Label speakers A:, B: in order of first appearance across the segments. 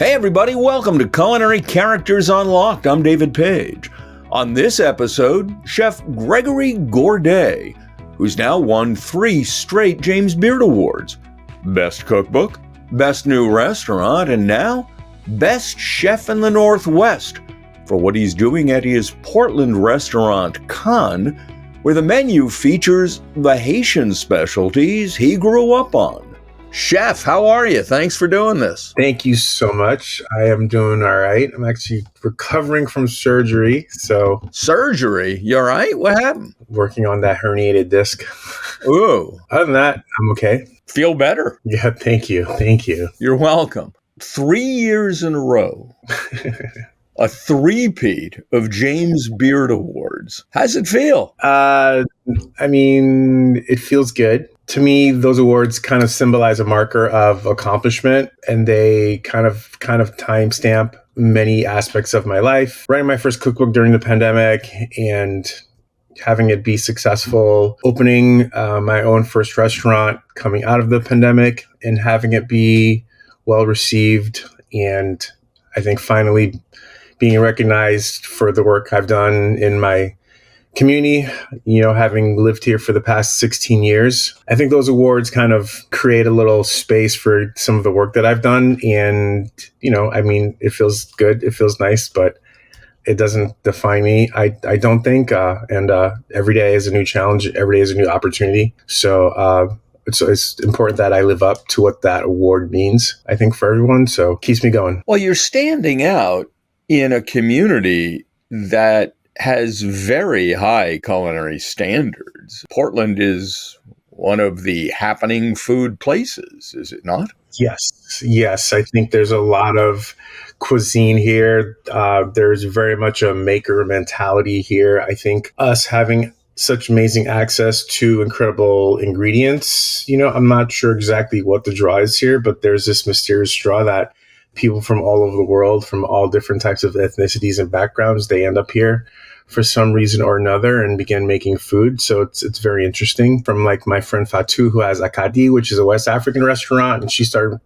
A: Hey everybody, welcome to Culinary Characters Unlocked. I'm David Page. On this episode, Chef Gregory Gourdet, who's now won 3 straight James Beard Awards. Best Cookbook, Best New Restaurant, and now Best Chef in the Northwest for what he's doing at his Portland restaurant, Kann, where the menu features the Haitian specialties he grew up on. Chef, how are you? Thanks for doing this.
B: Thank you so much. I am doing all right. I'm actually recovering from surgery.
A: Surgery? You all right? What happened?
B: Working on that herniated disc.
A: Ooh.
B: Other than that, I'm okay.
A: Feel better?
B: Yeah, thank you. Thank you.
A: You're welcome. 3 years in a row. A three-peat of James Beard Awards. How's it feel?
B: It feels good. To me, those awards kind of symbolize a marker of accomplishment, and they kind of timestamp many aspects of my life. Writing my first cookbook during the pandemic and having it be successful, opening my own first restaurant coming out of the pandemic and having it be well received, and I think finally being recognized for the work I've done in my community, having lived here for the past 16 years. I think those awards kind of create a little space for some of the work that I've done. And, it feels good. It feels nice, but it doesn't define me. I don't think. Every day is a new challenge. Every day is a new opportunity. So it's important that I live up to what that award means, I think, for everyone. So it keeps me going.
A: Well, you're standing out in a community that has very high culinary standards. Portland is one of the happening food places, is it not?
B: Yes. I think there's a lot of cuisine here. There's very much a maker mentality here. I think us having such amazing access to incredible ingredients, I'm not sure exactly what the draw is here, but there's this mysterious draw that people from all over the world, from all different types of ethnicities and backgrounds, they end up here for some reason or another and begin making food. So it's very interesting. From like my friend Fatou, who has Akadi, which is a West African restaurant, and she started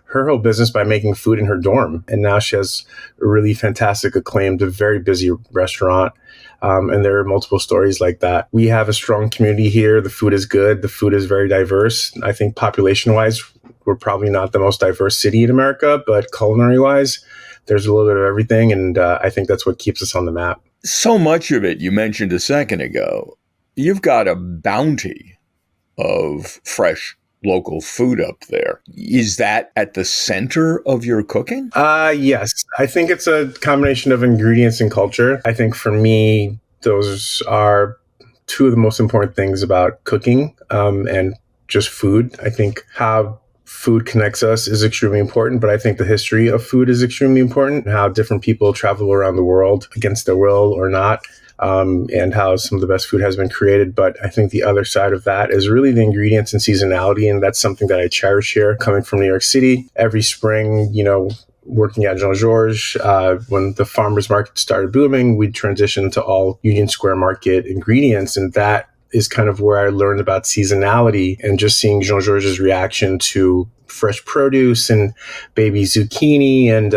B: her whole business by making food in her dorm. And now she has a really fantastic, acclaimed, a very busy restaurant. And there are multiple stories like that. We have a strong community here. The food is good. The food is very diverse. I think population-wise, we're probably not the most diverse city in America, but culinary-wise, there's a little bit of everything. And I think that's what keeps us on the map.
A: So much of it you mentioned a second ago. You've got a bounty of fresh local food up there. Is that at the center of your cooking?
B: Yes. I think it's a combination of ingredients and culture. I think for me, those are two of the most important things about cooking and just food. I think how food connects us is extremely important, but I think the history of food is extremely important, how different people travel around the world against their will or not, and how some of the best food has been created. But I think the other side of that is really the ingredients and seasonality, and that's something that I cherish here. Coming from New York City, every spring, working at Jean-Georges, when the farmers market started booming, we'd transition to all Union Square Market ingredients, and that is kind of where I learned about seasonality, and just seeing Jean-Georges' reaction to fresh produce and baby zucchini and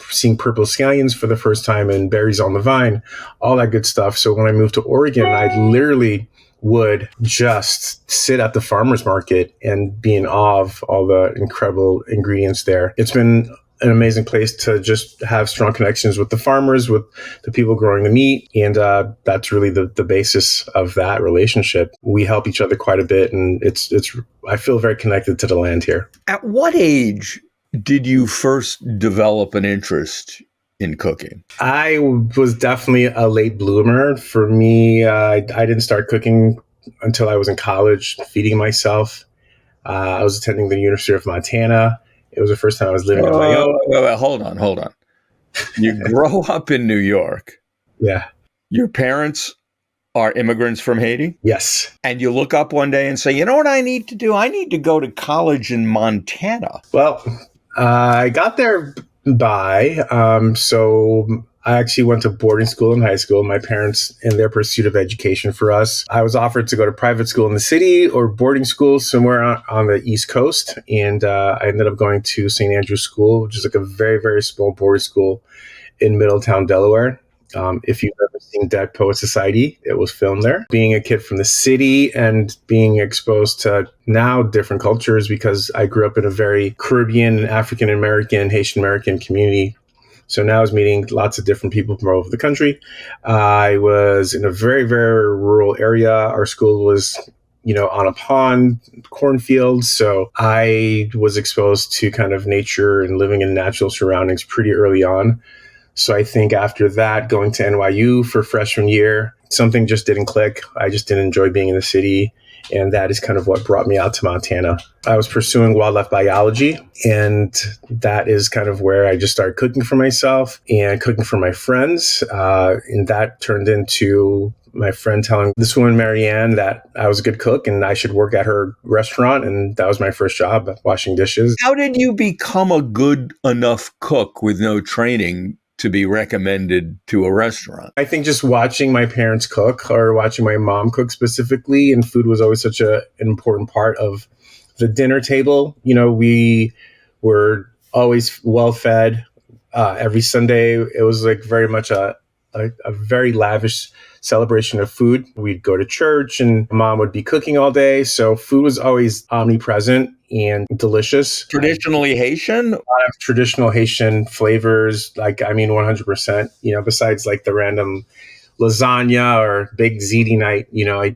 B: seeing purple scallions for the first time and berries on the vine, all that good stuff. So when I moved to Oregon, I literally would just sit at the farmer's market and be in awe of all the incredible ingredients there. It's been an amazing place to just have strong connections with the farmers, with the people growing the meat. And that's really the basis of that relationship. We help each other quite a bit. And I feel very connected to the land here.
A: At what age did you first develop an interest in cooking?
B: I was definitely a late bloomer. For me, I didn't start cooking until I was in college, feeding myself. I was attending the University of Montana. It was the first time I was living on my own.
A: Well, hold on. You grow up in New York.
B: Yeah.
A: Your parents are immigrants from Haiti?
B: Yes.
A: And you look up one day and say, you know what I need to do? I need to go to college in Montana.
B: Well, I got there by, so I actually went to boarding school in high school. My parents, in their pursuit of education for us, I was offered to go to private school in the city or boarding school somewhere on the East Coast. And I ended up going to St. Andrew's School, which is like a very, very small boarding school in Middletown, Delaware. If you've ever seen Dead Poet Society, it was filmed there. Being a kid from the city and being exposed to now different cultures, because I grew up in a very Caribbean, African American, Haitian American community. So now I was meeting lots of different people from all over the country. I was in a very, very rural area. Our school was, on a pond, cornfields. So I was exposed to kind of nature and living in natural surroundings pretty early on. So I think after that, going to NYU for freshman year, something just didn't click. I just didn't enjoy being in the city. And that is kind of what brought me out to Montana. I was pursuing wildlife biology, and that is kind of where I just started cooking for myself and cooking for my friends. And that turned into my friend telling this woman, Marianne, that I was a good cook and I should work at her restaurant. And that was my first job, washing dishes.
A: How did you become a good enough cook with no training to be recommended to a restaurant?
B: I think just watching my parents cook, or watching my mom cook specifically, and food was always such an important part of the dinner table. We were always well fed. Every Sunday, it was like very much a very lavish celebration of food. We'd go to church and mom would be cooking all day. So food was always omnipresent and delicious.
A: Traditionally Haitian?
B: A lot of traditional Haitian flavors, 100%, besides like the random lasagna or big ziti night,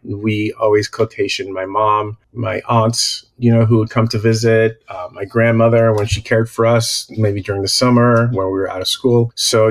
B: we always cooked Haitian. My mom, my aunts, who would come to visit, my grandmother when she cared for us, maybe during the summer when we were out of school. So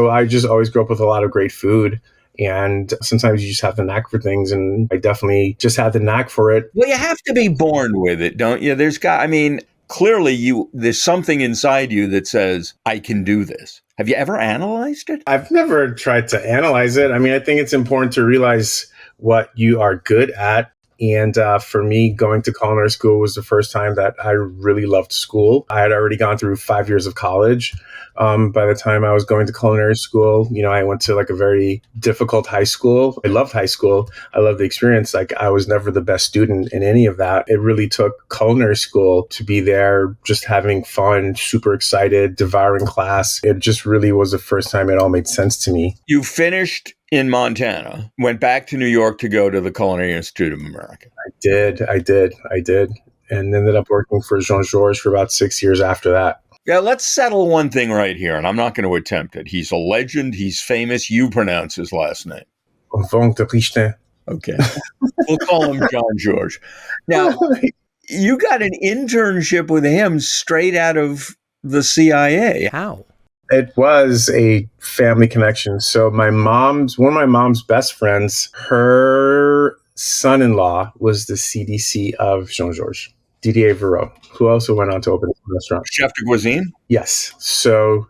B: I just always grew up with a lot of great food. And sometimes you just have the knack for things. And I definitely just had the knack for it.
A: Well, you have to be born with it, don't you? Clearly there's something inside you that says, I can do this. Have you ever analyzed it?
B: I've never tried to analyze it. I think it's important to realize what you are good at. And for me, going to culinary school was the first time that I really loved school. I had already gone through 5 years of college. By the time I was going to culinary school, I went to like a very difficult high school. I loved high school. I loved the experience. Like, I was never the best student in any of that. It really took culinary school to be there, just having fun, super excited, devouring class. It just really was the first time it all made sense to me.
A: You finished in Montana, went back to New York to go to the Culinary Institute of America.
B: I did. And ended up working for Jean-Georges for about 6 years after that.
A: Yeah, let's settle one thing right here, and I'm not going to attempt it. He's a legend. He's famous. You pronounce his last name.
B: Vongerichten.
A: Okay. We'll call him Jean-Georges. Now, you got an internship with him straight out of the CIA. How?
B: It was a family connection. So one of my mom's best friends, her son-in-law was the CDC of Jean-Georges, Didier Verreau, who also went on to open a restaurant.
A: Chef de cuisine?
B: Yes. So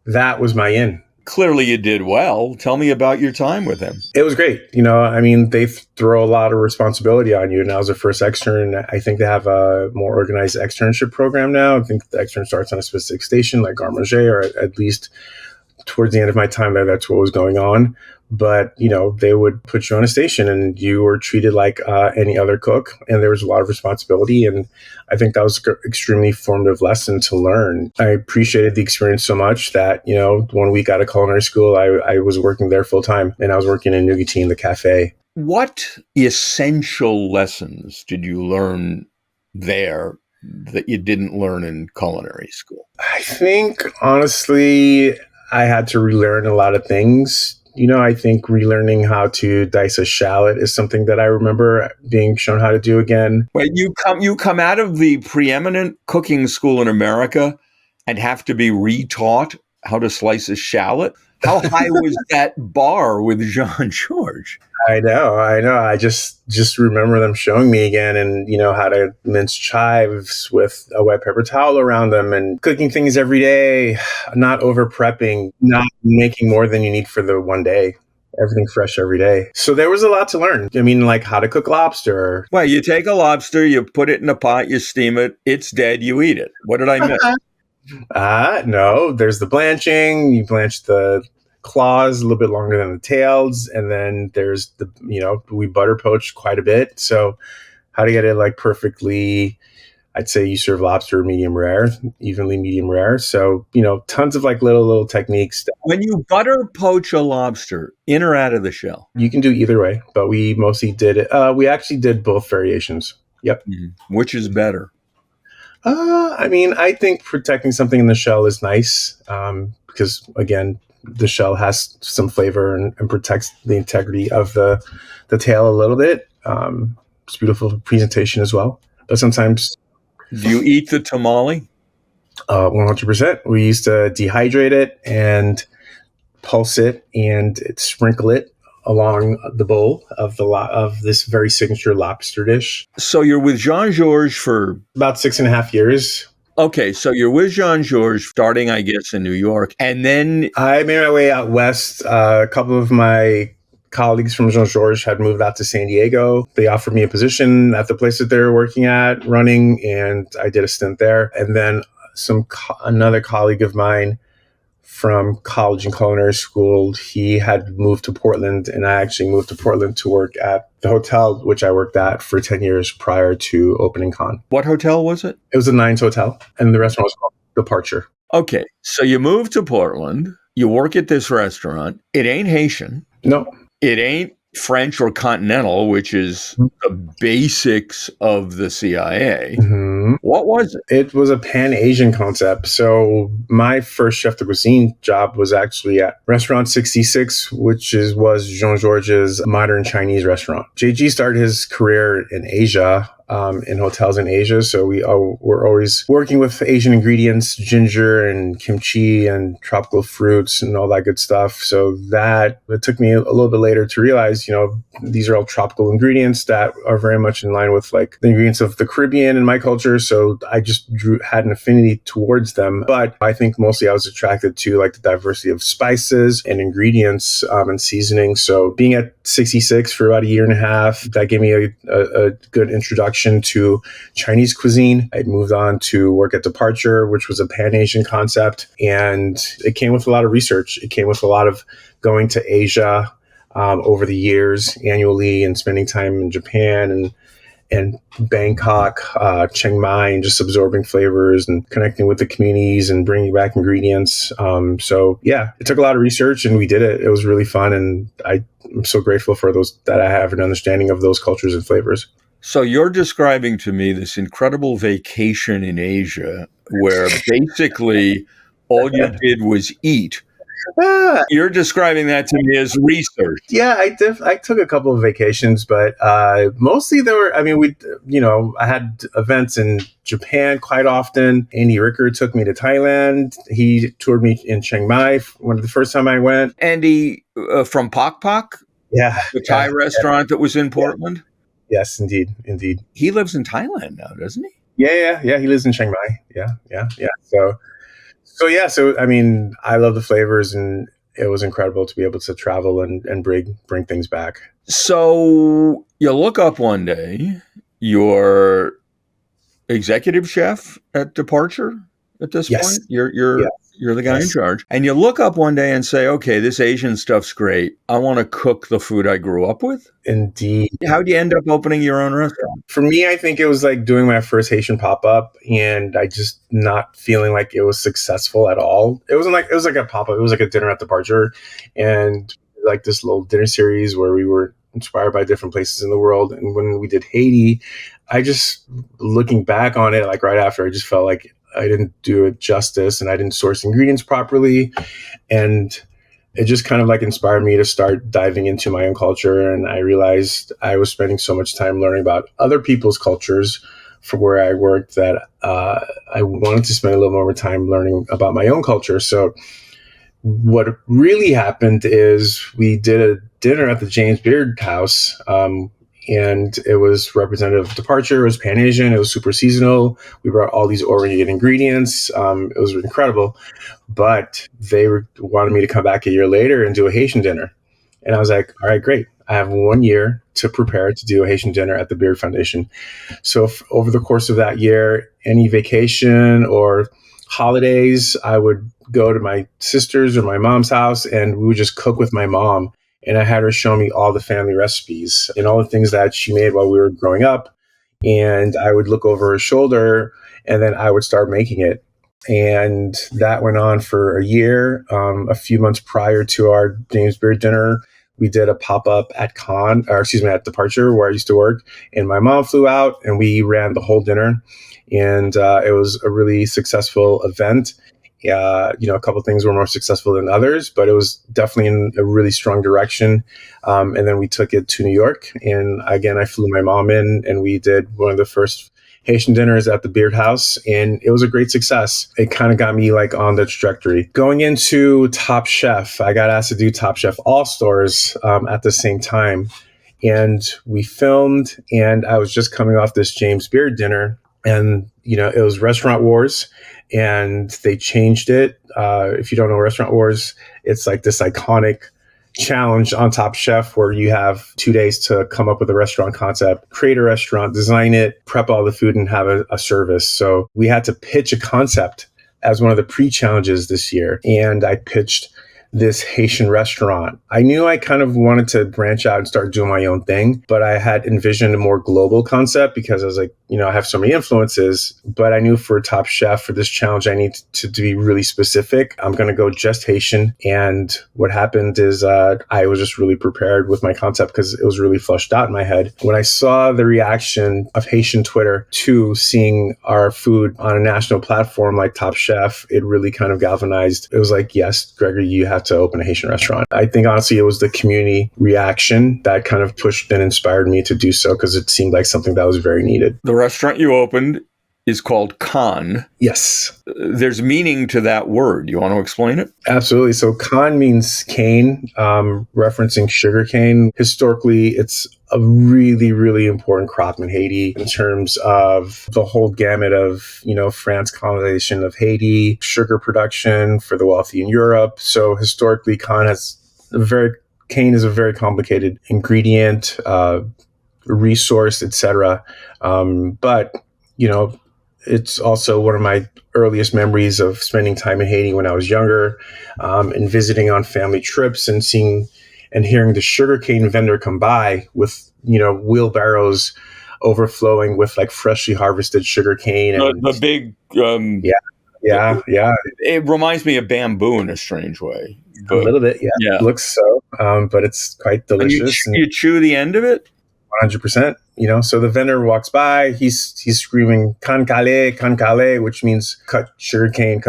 B: that was my in.
A: Clearly you did well. Tell me about your time with him.
B: It was great. They throw a lot of responsibility on you. And I was the first extern. I think they have a more organized externship program now. I think the extern starts on a specific station like Garde Manger, or at least towards the end of my time there, that's what was going on. But, they would put you on a station and you were treated like any other cook. And there was a lot of responsibility. And I think that was an extremely formative lesson to learn. I appreciated the experience so much that, 1 week out of culinary school, I was working there full time, and I was working in Nougatine, the cafe.
A: What essential lessons did you learn there that you didn't learn in culinary school?
B: I think, honestly, I had to relearn a lot of things. I think relearning how to dice a shallot is something that I remember being shown how to do again.
A: Well, you come out of the preeminent cooking school in America and have to be retaught how to slice a shallot. How high was that bar with Jean-Georges?
B: I know. I just remember them showing me again, and how to mince chives with a wet paper towel around them, and cooking things every day, not over prepping, not making more than you need for the one day. Everything fresh every day. So there was a lot to learn. Like how to cook lobster.
A: Well, you take a lobster, you put it in a pot, you steam it, it's dead, you eat it. What did I miss?
B: No, there's the blanching. You blanch the claws, a little bit longer than the tails. And then there's we butter poach quite a bit. So how to get it like perfectly, I'd say you serve lobster medium rare, evenly medium rare. So, tons of like little techniques.
A: When you butter poach a lobster, in or out of the shell?
B: You can do either way, but we mostly did it. We actually did both variations. Yep.
A: Mm-hmm. Which is better?
B: I think protecting something in the shell is nice because, again, the shell has some flavor and protects the integrity of the tail a little bit. It's beautiful presentation as well. But sometimes...
A: Do you eat the tamale?
B: 100%. We used to dehydrate it and pulse it and sprinkle it along the bowl of this very signature lobster dish.
A: So you're with Jean-Georges for
B: about 6.5 years.
A: Okay, so you're with Jean-Georges starting, I guess, in New York, and then
B: I made my way out west. A couple of my colleagues from Jean-Georges had moved out to San Diego. They offered me a position at the place that they were working at, running, and I did a stint there. And then another colleague of mine from college and culinary school, he had moved to Portland, and I actually moved to Portland to work at the hotel, which I worked at for 10 years prior to opening Kann.
A: What hotel was it?
B: It was a Nines hotel, and the restaurant was called Departure.
A: Okay, so you moved to Portland, you work at this restaurant. It ain't Haitian.
B: No.
A: It ain't French or continental, which is the basics of the CIA.
B: Mm-hmm.
A: What was it?
B: It was a Pan-Asian concept. So my first chef de cuisine job was actually at Restaurant 66, which was Jean-Georges' modern Chinese restaurant. JG started his career in Asia, in hotels in Asia. So we're always working with Asian ingredients, ginger and kimchi and tropical fruits and all that good stuff. So it took me a little bit later to realize, these are all tropical ingredients that are very much in line with like the ingredients of the Caribbean and my culture. So I just had an affinity towards them. But I think mostly I was attracted to like the diversity of spices and ingredients and seasoning. So being at 66 for about a year and a half, that gave me a good introduction to Chinese cuisine. I moved on to work at Departure, which was a Pan-Asian concept. And it came with a lot of research. It came with a lot of going to Asia over the years annually and spending time in Japan and Bangkok, Chiang Mai, and just absorbing flavors and connecting with the communities and bringing back ingredients. So yeah, it took a lot of research and we did it. It was really fun. And I'm so grateful for that I have an understanding of those cultures and flavors.
A: So you're describing to me this incredible vacation in Asia where basically all you did was eat. You're describing that to me as research.
B: Yeah, I took a couple of vacations, but mostly I had events in Japan quite often. Andy Ricker took me to Thailand. He toured me in Chiang Mai the first time I went.
A: Andy from Pok Pok?
B: Yeah.
A: The Thai restaurant that was in Portland?
B: Yeah. Yes, indeed.
A: He lives in Thailand now, doesn't he?
B: Yeah. He lives in Chiang Mai. Yeah. So I love the flavors, and it was incredible to be able to travel and bring things back. So
A: you look up one day, you're executive chef at Departure at this point. You're the guy in charge. And you look up one day and say, okay, this Asian stuff's great. I want to cook the food I grew up with.
B: Indeed.
A: How'd you end up opening your own restaurant?
B: For me, I think it was like doing my first Haitian pop-up and I just not feeling like it was successful at all. It was like a pop-up. It was like a dinner at Departure and like this little dinner series where we were inspired by different places in the world. And when we did Haiti, I just, looking back on it, like right after, I just felt like I didn't do it justice and I didn't source ingredients properly. And it just kind of like inspired me to start diving into my own culture. And I realized I was spending so much time learning about other people's cultures from where I worked that I wanted to spend a little more time learning about my own culture. So what really happened is we did a dinner at the James Beard House, and it was representative of Departure. It was Pan-Asian. It was super seasonal. We brought all these Orient ingredients. It was incredible. But they wanted me to come back a year later and do a Haitian dinner. And I was like, all right, great. I have 1 year to prepare to do a Haitian dinner at the Beard Foundation. So over the course of that year, any vacation or holidays, I would go to my sister's or my mom's house and we would just cook with my mom. And I had her show me all the family recipes and all the things that she made while we were growing up. And I would look over her shoulder and then I would start making it. And that went on for a year. A few months prior to our James Beard dinner, we did a pop-up at Kann, or excuse me, at Departure where I used to work. And my mom flew out and we ran the whole dinner. And it was a really successful event. A couple of things were more successful than others, but it was definitely in a really strong direction. And then we took it to New York. And again, I flew my mom in and we did one of the first Haitian dinners at the Beard House. And it was a great success. It kind of got me like on the trajectory. Going into Top Chef, I got asked to do Top Chef All Stars at the same time. And we filmed and I was just coming off this James Beard dinner. And, it was Restaurant Wars and they changed it. If you don't know Restaurant Wars, it's like this iconic challenge on Top Chef where you have 2 days to come up with a restaurant concept, create a restaurant, design it, prep all the food and have a service. So we had to pitch a concept as one of the pre-challenges this year. And I pitched this Haitian restaurant. I knew I kind of wanted to branch out and start doing my own thing, but I had envisioned a more global concept because I was like, I have so many influences, but I knew for Top Chef, for this challenge, I need to be really specific. I'm going to go just Haitian. And what happened is I was just really prepared with my concept because it was really flushed out in my head. When I saw the reaction of Haitian Twitter to seeing our food on a national platform like Top Chef, it really kind of galvanized. It was like, yes, Gregory, you have to open a Haitian restaurant. I think honestly, it was the community reaction that kind of pushed and inspired me to do so because it seemed like something that was very needed.
A: The restaurant you opened is called Kann.
B: Yes.
A: There's meaning to that word. You want to explain it?
B: Absolutely. So Kann means cane, referencing sugar cane. Historically, it's a really, really important crop in Haiti in terms of the whole gamut of, France colonization of Haiti, sugar production for the wealthy in Europe. So historically, cane is a very complicated ingredient, resource, etc. But it's also one of my earliest memories of spending time in Haiti when I was younger, and visiting on family trips and seeing and hearing the sugarcane vendor come by with, wheelbarrows overflowing with like freshly harvested sugarcane. And
A: the big...
B: Yeah.
A: It reminds me of bamboo in a strange way.
B: But, a little bit, yeah. It looks so, but it's quite delicious.
A: And you chew the end of it?
B: 100%. So the vendor walks by, he's screaming "Kann kale," which means cut sugarcane,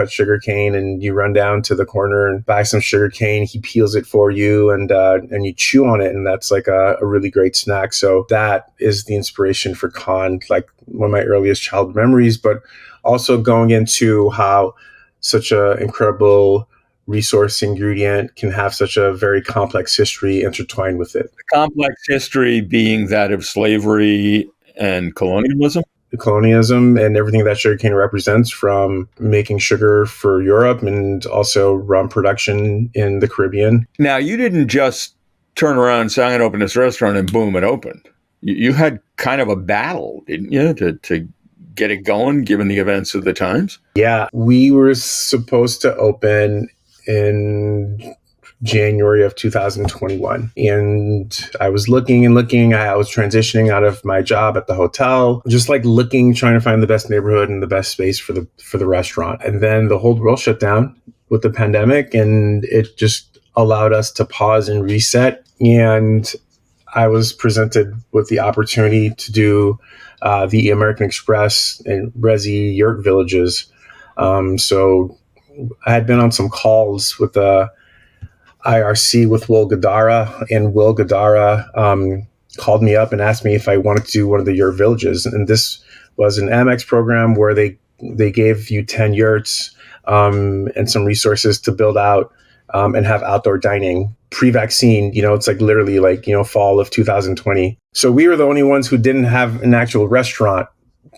B: and you run down to the corner and buy some sugarcane. He peels it for you, and you chew on it, and that's like a really great snack. So that is the inspiration for Kann, like one of my earliest childhood memories, but also going into how such an incredible resource ingredient can have such a very complex history intertwined with it.
A: The complex history being that of slavery and colonialism?
B: The colonialism and everything that sugarcane represents, from making sugar for Europe and also rum production in the Caribbean.
A: Now, you didn't just turn around and say, I'm going to open this restaurant, and boom, it opened. You had kind of a battle, didn't you, to get it going, given the events of the times?
B: Yeah, we were supposed to open in January of 2021. And I was looking. I was transitioning out of my job at the hotel, just like looking, trying to find the best neighborhood and the best space for the restaurant. And then the whole world shut down with the pandemic, and it just allowed us to pause and reset. And I was presented with the opportunity to do the American Express and Resi yurt villages. So I had been on some calls with the IRC with Will Gadara, and Will Gadara called me up and asked me if I wanted to do one of the yurt villages. And this was an Amex program where they gave you 10 yurts and some resources to build out and have outdoor dining. Pre-vaccine, it's like literally like, fall of 2020. So we were the only ones who didn't have an actual restaurant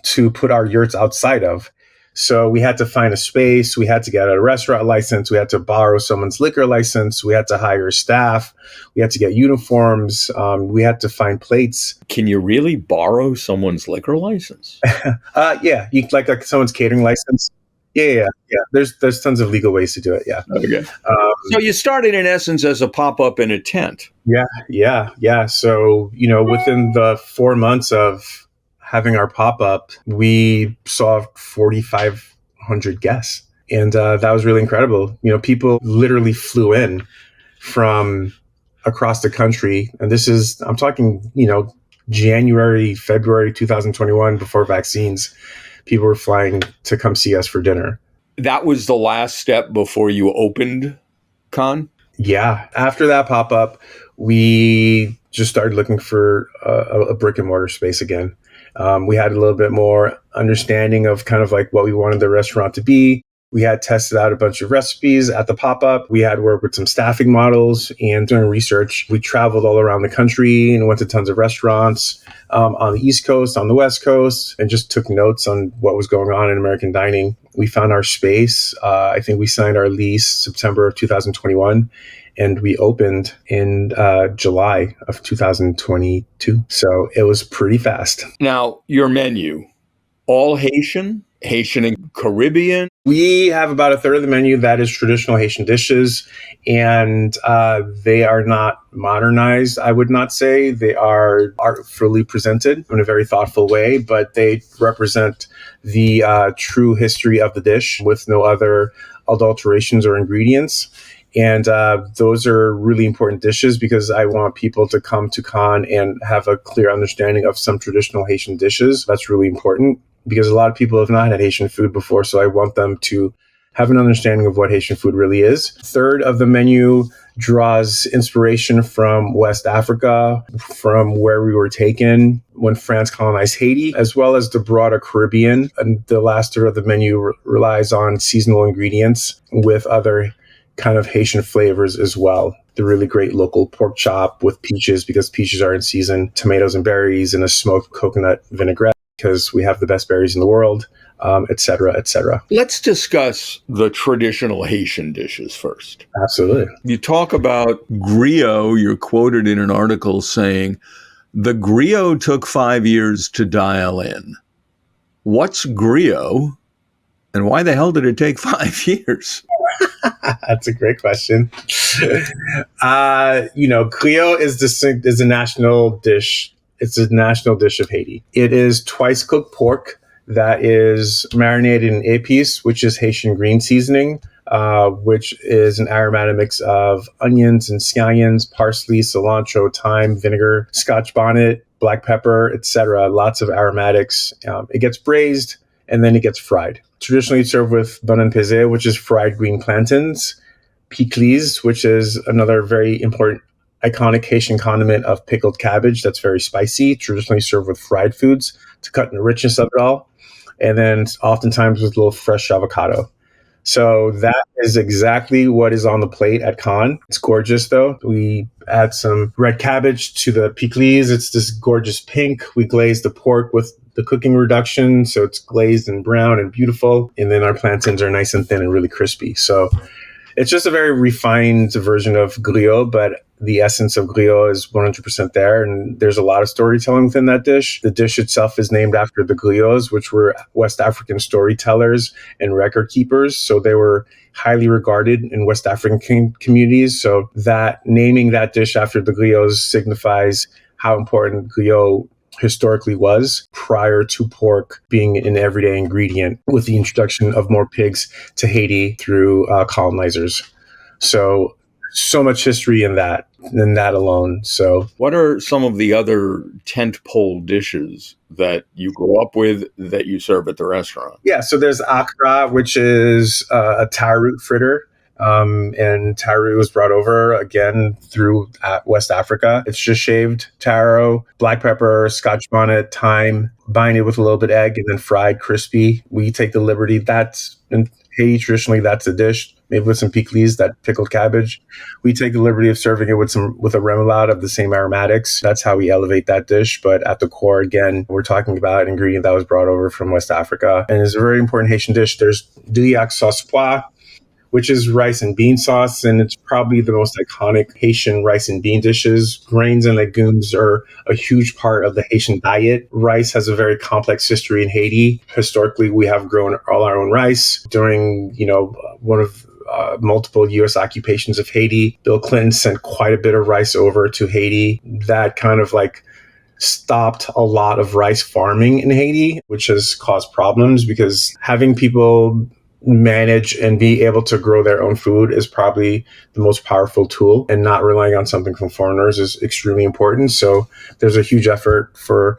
B: to put our yurts outside of. So we had to find a space. We had to get a restaurant license. We had to borrow someone's liquor license. We had to hire staff. We had to get uniforms. We had to find plates.
A: Can you really borrow someone's liquor license?
B: Yeah, you like someone's catering license. Yeah. There's tons of legal ways to do it. Yeah.
A: Okay.
B: Um,
A: So you started in essence as a pop-up in a tent.
B: yeah. So, within the 4 months of having our pop up, we saw 4,500 guests. And that was really incredible. People literally flew in from across the country. And I'm talking, January, February 2021, before vaccines. People were flying to come see us for dinner.
A: That was the last step before you opened Kann?
B: Yeah. After that pop up, we just started looking for a brick and mortar space again. We had a little bit more understanding of kind of like what we wanted the restaurant to be. We had tested out a bunch of recipes at the pop up. We had worked with some staffing models, and doing research. We traveled all around the country and went to tons of restaurants on the East Coast, on the West Coast, and just took notes on what was going on in American dining. We found our space. I think we signed our lease September of 2021, and we opened in July of 2022. So it was pretty fast.
A: Now, your menu, all Haitian, Haitian and Caribbean.
B: We have about a third of the menu that is traditional Haitian dishes, and they are not modernized, I would not say. They are artfully presented in a very thoughtful way, but they represent the true history of the dish with no other adulterations or ingredients. And those are really important dishes because I want people to come to Kann and have a clear understanding of some traditional Haitian dishes. That's really important because a lot of people have not had Haitian food before. So I want them to have an understanding of what Haitian food really is. Third of the menu draws inspiration from West Africa, from where we were taken when France colonized Haiti, as well as the broader Caribbean. And the last third of the menu relies on seasonal ingredients with other kind of Haitian flavors as well. The really great local pork chop with peaches because peaches are in season, tomatoes and berries, and a smoked coconut vinaigrette because we have the best berries in the world, et cetera, et cetera.
A: Let's discuss the traditional Haitian dishes first.
B: Absolutely.
A: You talk about griot. You're quoted in an article saying, the griot took 5 years to dial in. What's griot? And why the hell did it take 5 years?
B: That's a great question. Griot is a national dish. It's a national dish of Haiti. It is twice cooked pork that is marinated in épices, which is Haitian green seasoning, which is an aromatic mix of onions and scallions, parsley, cilantro, thyme, vinegar, Scotch bonnet, black pepper, etc. Lots of aromatics. It gets braised and then it gets fried. Traditionally served with banan pesé, which is fried green plantains, pickles, which is another very important iconic Haitian condiment of pickled cabbage that's very spicy, traditionally served with fried foods to cut in the richness of it all, and then oftentimes with a little fresh avocado. So that is exactly what is on the plate at Kann. It's gorgeous, though. We add some red cabbage to the pickles. It's this gorgeous pink. We glaze the pork with the cooking reduction, so it's glazed and brown and beautiful. And then our plantains are nice and thin and really crispy. So it's just a very refined version of griot, but the essence of griot is 100% there. And there's a lot of storytelling within that dish. The dish itself is named after the griots, which were West African storytellers and record keepers. So they were highly regarded in West African communities. So that naming that dish after the griots signifies how important griot historically was prior to pork being an everyday ingredient with the introduction of more pigs to Haiti through colonizers. So much history in that alone. So
A: what are some of the other tentpole dishes that you grew up with that you serve at the restaurant?
B: Yeah, so there's akra, which is a taro root fritter. And taro was brought over again through West Africa. It's just shaved taro, black pepper, Scotch bonnet, thyme, binded with a little bit of egg, and then fried crispy. We take the liberty. That's in Haiti traditionally. That's a dish made with some pickles, that pickled cabbage. We take the liberty of serving it with a remoulade of the same aromatics. That's how we elevate that dish. But at the core, again, we're talking about an ingredient that was brought over from West Africa, and it's a very important Haitian dish. There's diliac sauce pois, which is rice and bean sauce. And it's probably the most iconic Haitian rice and bean dishes. Grains and legumes are a huge part of the Haitian diet. Rice has a very complex history in Haiti. Historically, we have grown all our own rice during, one of multiple U.S. occupations of Haiti. Bill Clinton sent quite a bit of rice over to Haiti. That kind of stopped a lot of rice farming in Haiti, which has caused problems because having people manage and be able to grow their own food is probably the most powerful tool, and not relying on something from foreigners is extremely important. So there's a huge effort for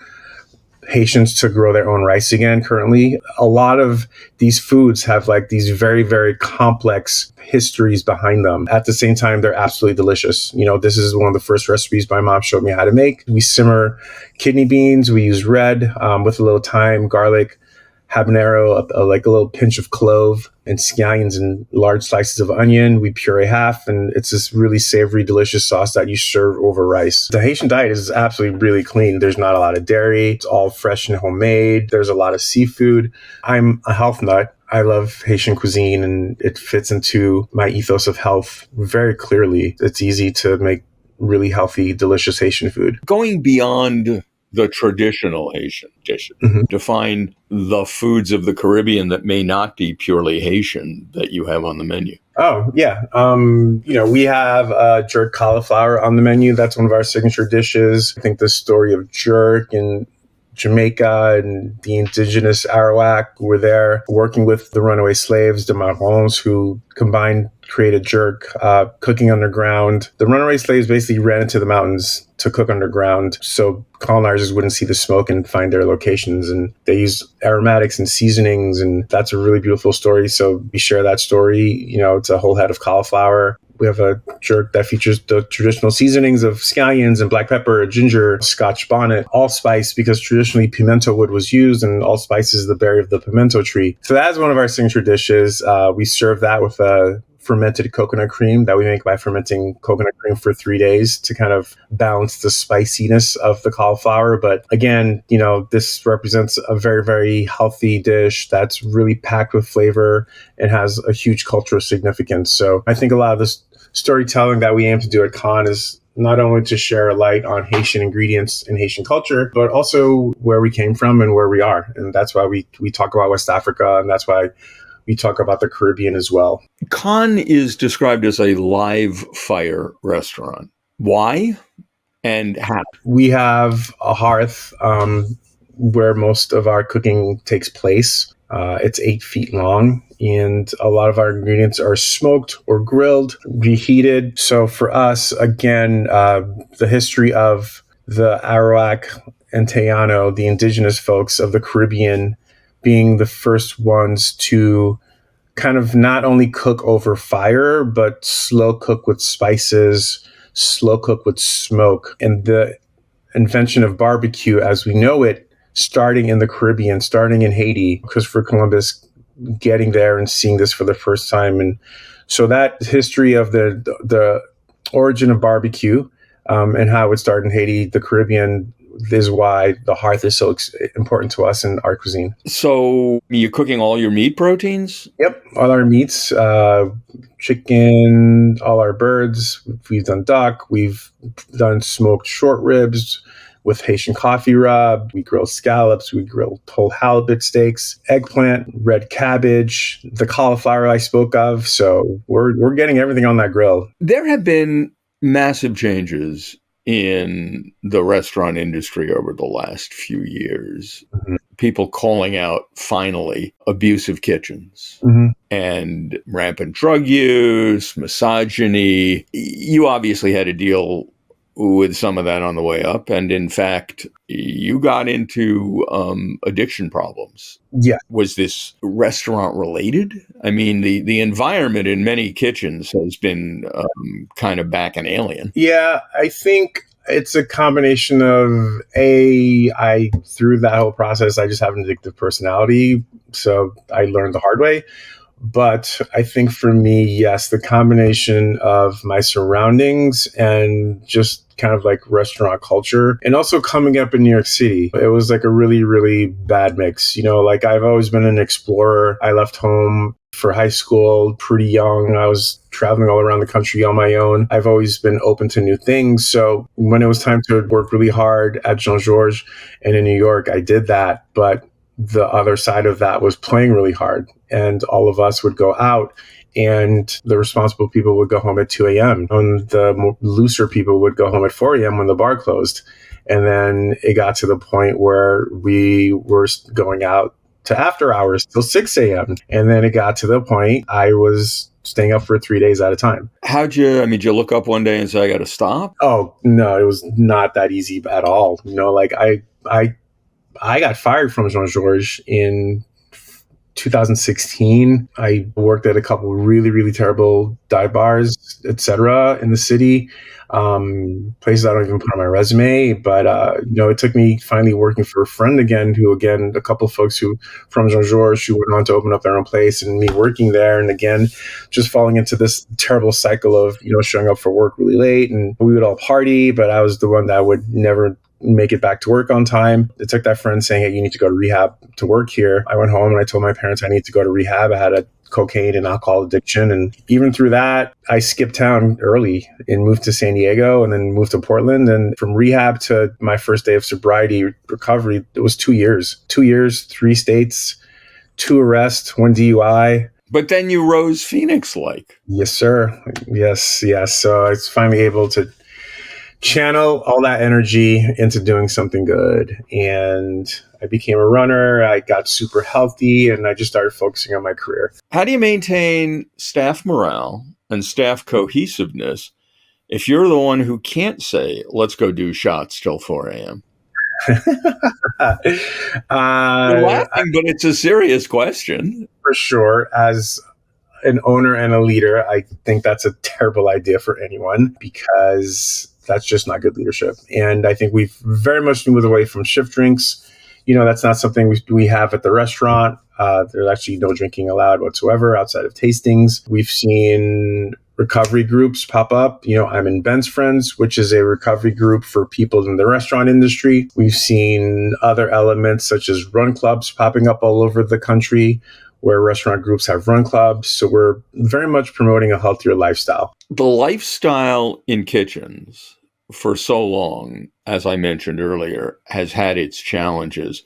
B: Haitians to grow their own rice again currently. A lot of these foods have these very, very complex histories behind them. At the same time, they're absolutely delicious. This is one of the first recipes my mom showed me how to make. We simmer kidney beans. We use red with a little thyme, garlic, habanero, a little pinch of clove, and scallions and large slices of onion. We puree half, and it's this really savory, delicious sauce that you serve over rice. The Haitian diet is absolutely really clean. There's not a lot of dairy. It's all fresh and homemade. There's a lot of seafood. I'm a health nut. I love Haitian cuisine, and it fits into my ethos of health very clearly. It's easy to make really healthy, delicious Haitian food.
A: Going beyond the traditional Haitian dishes, define the foods of the Caribbean that may not be purely Haitian that you have on the menu.
B: Oh, yeah. We have jerk cauliflower on the menu. That's one of our signature dishes. I think the story of jerk in Jamaica and the indigenous Arawak were there working with the runaway slaves, the Marrons, who combined created jerk, cooking underground. The runaway slaves basically ran into the mountains to cook underground so colonizers wouldn't see the smoke and find their locations. And they used aromatics and seasonings, and that's a really beautiful story. So we share that story. It's a whole head of cauliflower. We have a jerk that features the traditional seasonings of scallions and black pepper, ginger, Scotch bonnet, allspice, because traditionally pimento wood was used, and allspice is the berry of the pimento tree. So that's one of our signature dishes. We serve that with a fermented coconut cream that we make by fermenting coconut cream for 3 days to kind of balance the spiciness of the cauliflower. But again, this represents a very, very healthy dish that's really packed with flavor and has a huge cultural significance. So I think a lot of this storytelling that we aim to do at Kann is not only to share a light on Haitian ingredients and Haitian culture, but also where we came from and where we are. And that's why we talk about West Africa, and that's why we talk about the Caribbean as well.
A: Kann is described as a live fire restaurant. Why and how?
B: We have a hearth where most of our cooking takes place. It's 8 feet long, and a lot of our ingredients are smoked or grilled, reheated. So for us, again, the history of the Arawak and Taino, the indigenous folks of the Caribbean, being the first ones to kind of not only cook over fire, but slow cook with spices, slow cook with smoke. And the invention of barbecue as we know it, starting in the Caribbean, starting in Haiti, Christopher Columbus getting there and seeing this for the first time. And so that history of the origin of barbecue and how it started in Haiti, the Caribbean, is why the hearth is so important to us in our cuisine.
A: So you're cooking all your meat proteins?
B: Yep. All our meats, chicken, all our birds. We've done duck. We've done smoked short ribs with Haitian coffee rub. We grill scallops. We grill whole halibut steaks, eggplant, red cabbage, the cauliflower I spoke of. So we're getting everything on that grill.
A: There have been massive changes in the restaurant industry over the last few years. Mm-hmm. People calling out, finally, abusive kitchens and rampant drug use, misogyny. You obviously had to deal with some of that on the way up. And in fact, you got into addiction problems.
B: Yeah.
A: Was this restaurant related? I mean, the environment in many kitchens has been kind of back and alien.
B: Yeah, I think it's a combination of I through that whole process, I just have an addictive personality. So I learned the hard way. But I think for me, yes, the combination of my surroundings and just kind of like restaurant culture. And also coming up in New York City, it was like a really, really bad mix. Like I've always been an explorer. I left home for high school pretty young. I was traveling all around the country on my own. I've always been open to new things. So when it was time to work really hard at Jean-Georges and in New York, I did that. But the other side of that was playing really hard. And all of us would go out, and the responsible people would go home at 2 a.m. And the looser people would go home at 4 a.m. when the bar closed. And then it got to the point where we were going out to after hours till 6 a.m. And then it got to the point I was staying up for 3 days at a time.
A: Did you look up one day and say, I got to stop?
B: Oh, no, it was not that easy at all. Like I got fired from Jean-Georges in 2016. I worked at a couple of really, really terrible dive bars, etc., in the city. Places I don't even put on my resume, but it took me finally working for a friend again, a couple of folks from Jean-Georges who went on to open up their own place, and me working there, and again, just falling into this terrible cycle of showing up for work really late, and we would all party, but I was the one that would never make it back to work on time. It took that friend saying, hey, you need to go to rehab to work here. I went home and I told my parents I need to go to rehab. I had a cocaine and alcohol addiction. And even through that, I skipped town early and moved to San Diego and then moved to Portland. And from rehab to my first day of sobriety recovery, it was 2 years. 2 years, 3 states, 2 arrests, 1 DUI.
A: But then you rose Phoenix-like.
B: Yes, sir. Yes. So I was finally able to channel all that energy into doing something good. And I became a runner. I got super healthy, and I just started focusing on my career.
A: How do you maintain staff morale and staff cohesiveness if you're the one who can't say, let's go do shots till 4 a.m.? You're laughing, but it's a serious question.
B: For sure. As an owner and a leader, I think that's a terrible idea for anyone, because that's just not good leadership. And I think we've very much moved away from shift drinks. That's not something we have at the restaurant. There's actually no drinking allowed whatsoever outside of tastings. We've seen recovery groups pop up. I'm in Ben's Friends, which is a recovery group for people in the restaurant industry. We've seen other elements such as run clubs popping up all over the country, where restaurant groups have run clubs. So we're very much promoting a healthier lifestyle.
A: The lifestyle in kitchens for so long, as I mentioned earlier, has had its challenges.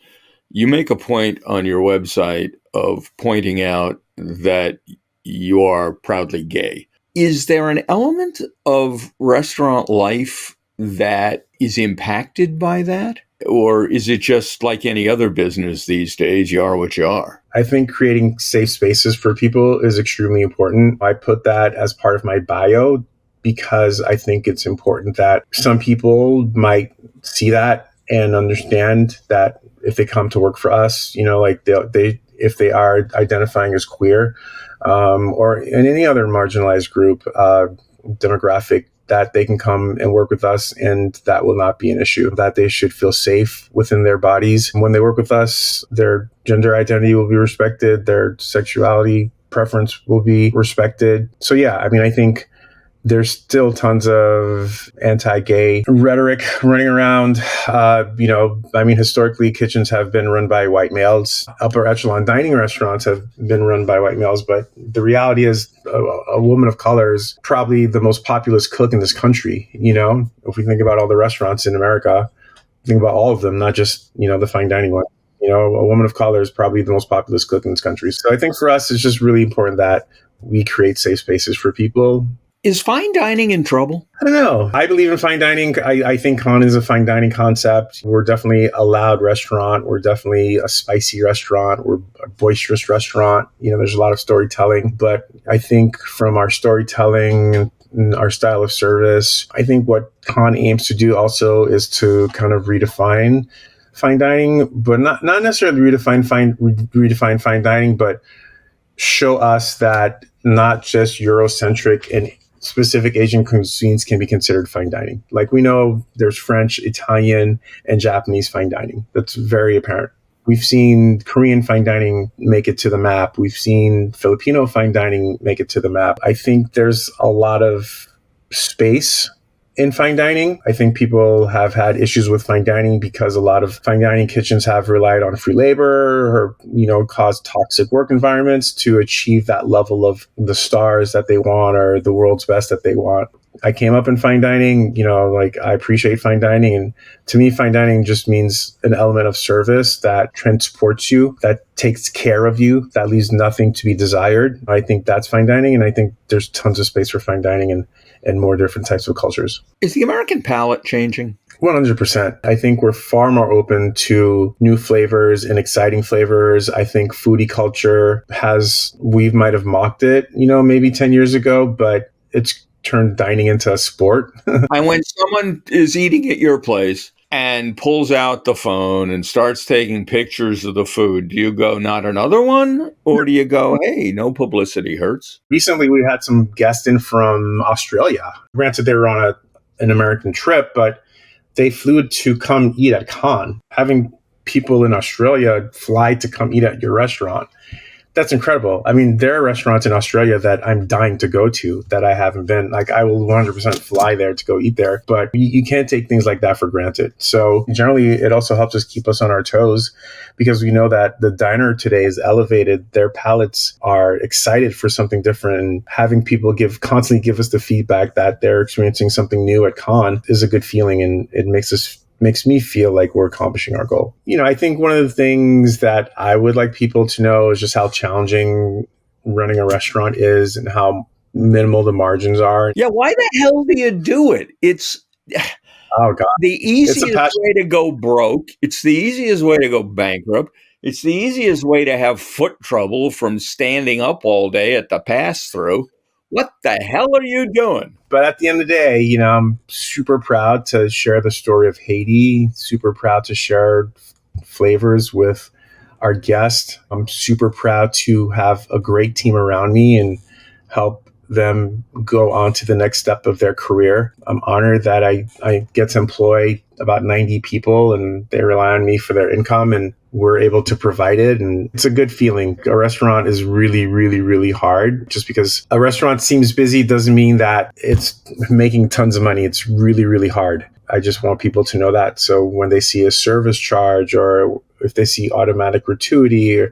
A: You make a point on your website of pointing out that you are proudly gay. Is there an element of restaurant life that is impacted by that? Or is it just like any other business these days, you are what you are?
B: I think creating safe spaces for people is extremely important. I put that as part of my bio because I think it's important that some people might see that and understand that if they come to work for us, if they are identifying as queer or in any other marginalized group, demographic, that they can come and work with us, and that will not be an issue, that they should feel safe within their bodies. When they work with us, their gender identity will be respected, their sexuality preference will be respected. So yeah, I think there's still tons of anti-gay rhetoric running around. Historically, kitchens have been run by white males. Upper echelon dining restaurants have been run by white males. But the reality is a woman of color is probably the most populous cook in this country. If we think about all the restaurants in America, think about all of them, not just, the fine dining one. A woman of color is probably the most populous cook in this country. So I think for us, it's just really important that we create safe spaces for people.
A: Is fine dining in trouble?
B: I don't know. I believe in fine dining. I think Kann is a fine dining concept. We're definitely a loud restaurant. We're definitely a spicy restaurant. We're a boisterous restaurant. There's a lot of storytelling. But I think from our storytelling and our style of service, I think what Kann aims to do also is to kind of redefine fine dining, but not necessarily redefine fine dining, but show us that not just Eurocentric and specific Asian cuisines can be considered fine dining. Like we know there's French, Italian, and Japanese fine dining. That's very apparent. We've seen Korean fine dining make it to the map. We've seen Filipino fine dining make it to the map. I think there's a lot of space in fine dining. I think people have had issues with fine dining because a lot of fine dining kitchens have relied on free labor or, caused toxic work environments to achieve that level of the stars that they want or the world's best that they want. I came up in fine dining, I appreciate fine dining. And to me, fine dining just means an element of service that transports you, that takes care of you, that leaves nothing to be desired. I think that's fine dining. And I think there's tons of space for fine dining and more different types of cultures.
A: Is the American palate changing?
B: 100%. I think we're far more open to new flavors and exciting flavors. I think foodie culture we might have mocked it, maybe 10 years ago, but it's turned dining into a sport.
A: And when someone is eating at your place and pulls out the phone and starts taking pictures of the food, do you go, not another one? Or do you go, hey, no publicity hurts?
B: Recently, we had some guests in from Australia. Granted, they were on an American trip, but they flew to come eat at Kann. Having people in Australia fly to come eat at your restaurant, that's incredible. I mean, there are restaurants in Australia that I'm dying to go to that I haven't been. Like, I will 100% fly there to go eat there, but you can't take things like that for granted. So generally, it also helps us keep us on our toes because we know that the diner today is elevated. Their palates are excited for something different, and having people constantly give us the feedback that they're experiencing something new at Kann is a good feeling, and it makes me feel like we're accomplishing our goal. I think one of the things that I would like people to know is just how challenging running a restaurant is and how minimal the margins are.
A: Yeah, why the hell do you do it? It's
B: oh god,
A: the easiest way to go broke. It's the easiest way to go bankrupt. It's the easiest way to have foot trouble from standing up all day at the pass-through. What the hell are you doing?
B: But at the end of the day, I'm super proud to share the story of Haiti, super proud to share flavors with our guests. I'm super proud to have a great team around me and help them go on to the next step of their career. I'm honored that I get to employ about 90 people and they rely on me for their income, and we're able to provide it. And it's a good feeling. A restaurant is really, really, really hard. Just because a restaurant seems busy doesn't mean that it's making tons of money. It's really, really hard. I just want people to know that. So when they see a service charge, or if they see automatic gratuity,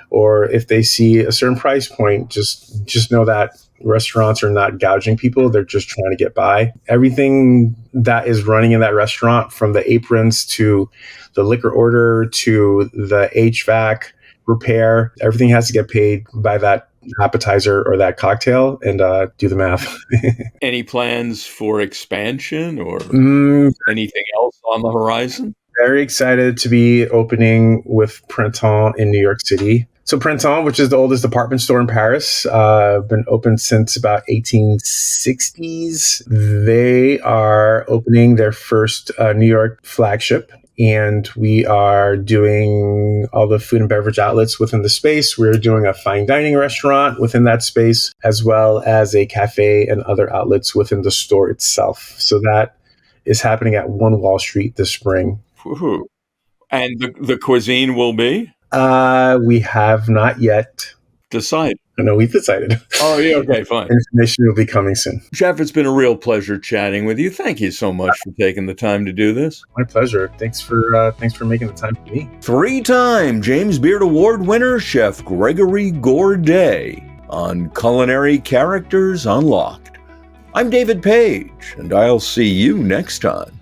B: or if they see a certain price point, just know that restaurants are not gouging people. They're just trying to get by. Everything that is running in that restaurant, from the aprons to the liquor order to the HVAC repair, everything has to get paid by that appetizer or that cocktail, and do the math.
A: Any plans for expansion or anything else on the horizon?
B: Very excited to be opening with Printemps in New York City. So Printemps, which is the oldest department store in Paris, been open since about 1860s. They are opening their first New York flagship, and we are doing all the food and beverage outlets within the space. We're doing a fine dining restaurant within that space, as well as a cafe and other outlets within the store itself. So that is happening at 1 Wall Street this spring.
A: Woo-hoo. And the cuisine will be?
B: We have not yet
A: decided.
B: No, we've decided.
A: Oh, yeah. Okay, fine.
B: Information will be coming soon.
A: Jeff, it's been a real pleasure chatting with you. Thank you so much for taking the time to do this.
B: My pleasure. Thanks for making the time for me.
A: 3-time James Beard Award winner, Chef Gregory Gourdet, on Culinary Characters Unlocked. I'm David Page, and I'll see you next time.